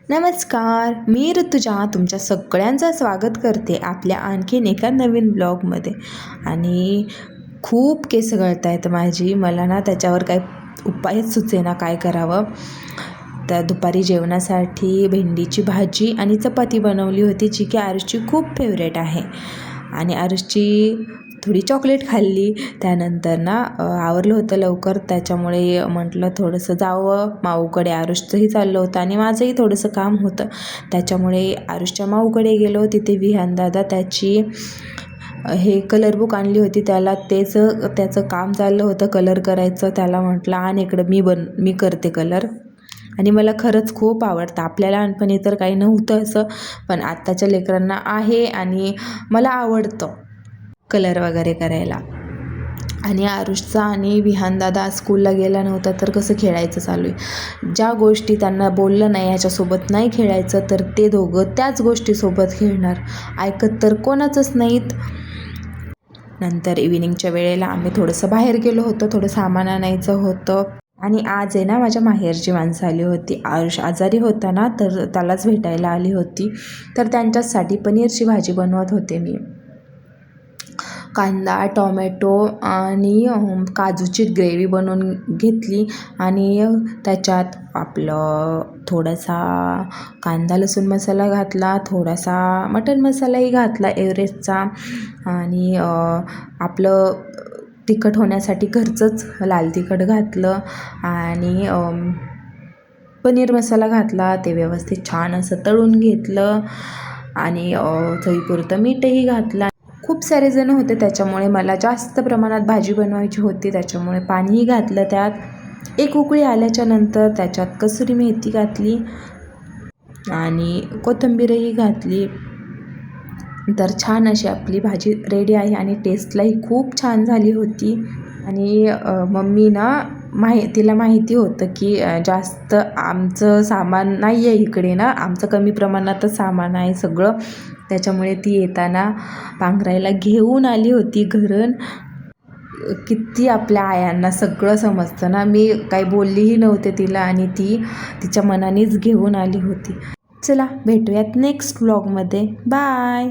नमस्कार, मी ऋतुजा तुमच्या सगळ्यांचं स्वागत करते आपल्या आणखीन एका नवीन ब्लॉगमध्ये. आणि खूप केस गळत आहेत माझी. मला ना त्याच्यावर काही उपायच सुचेना काय करावं. तर दुपारी जेवणासाठी भेंडीची भाजी आणि चपाती बनवली होती, जी की आरुषची खूप फेवरेट आहे. आणि आरुषची थोडी चॉकलेट खाल्ली. त्यानंतर ना आवरलं होतं लवकर, त्याच्यामुळे म्हटलं थोडंसं जावं माऊकडे. आरुषचंही चाललं होतं आणि माझंही थोडंसं काम होतं, त्याच्यामुळे आरुषच्या माऊकडे गेलो. तिथे विहानदादा त्याची हे कलर बुक आणली होती, त्याला त्याचं काम चाललं होतं कलर करायचं. त्याला म्हटलं आण इकडं, मी करते कलर. आणि मला खरंच खूप आवडतं. आपल्या लहानपणी तर काही नव्हतं असं, पण आत्ताच्या लेकरांना आहे आणि मला आवडतं कलर वगैरे करायला. आणि आरुषचा आणि विहानदादा स्कूलला गेला नव्हता तर कसं खेळायचं चालू आहे. ज्या गोष्टी त्यांना बोललं नाही ह्याच्यासोबत नाही खेळायचं, तर ते दोघं त्याच गोष्टीसोबत खेळणार. ऐकत तर कोणाचंच नाहीत. नंतर इव्हिनिंगच्या वेळेला आम्ही थोडंसं बाहेर गेलो होतो, थोडं सामान आणायचं होतं. आणि आज आहे ना माझ्या माहेरची माणसं आली होती. आरुष आजारी होता ना, तर त्यालाच भेटायला आली होती. तर त्यांच्यासाठी पनीरची भाजी बनवत होते मी. कांदा, टोमॅटो आणि काजूची ग्रेव्ही बनवून घेतली. आणि त्याच्यात आपलं थोडासा कांदा लसूण मसाला घातला, थोडासा मटण मसालाही घातला एव्हरेस्टचा. आणि आपलं तिखट होण्यासाठी घरचंच लाल तिखट घातलं. आणि पनीर मसाला घातला. ते व्यवस्थित छान असं तळून घेतलं. आणि चवीपुरतं मीठही घातलं. खूप सारे जण होते, त्याच्यामुळे मला जास्त प्रमाणात भाजी बनवायची होती, त्याच्यामुळे पाणीही घातलं त्यात. एक उकळी आल्याच्या नंतर त्याच्यात कसुरी मेथी घातली आणि कोथिंबीरही घातली. तर छान अशी आपली भाजी रेडी आहे आणि टेस्टलाही खूप छान झाली होती. आणि मम्मी ना तिला माहिती होतं की जास्त आमचं सामान नाही आहे इकडे ना, आमचं कमी प्रमाणातच सामान आहे सगळं, त्याच्यामुळे ती येताना पांघरायला घेऊन आली होती घरून. किती आपल्या आयांना सगळं समजतं ना. मी काही बोललीही नव्हते तिला आणि ती तिच्या मनानेच घेऊन आली होती. चला भेटूयात नेक्स्ट व्लॉगमध्ये. बाय.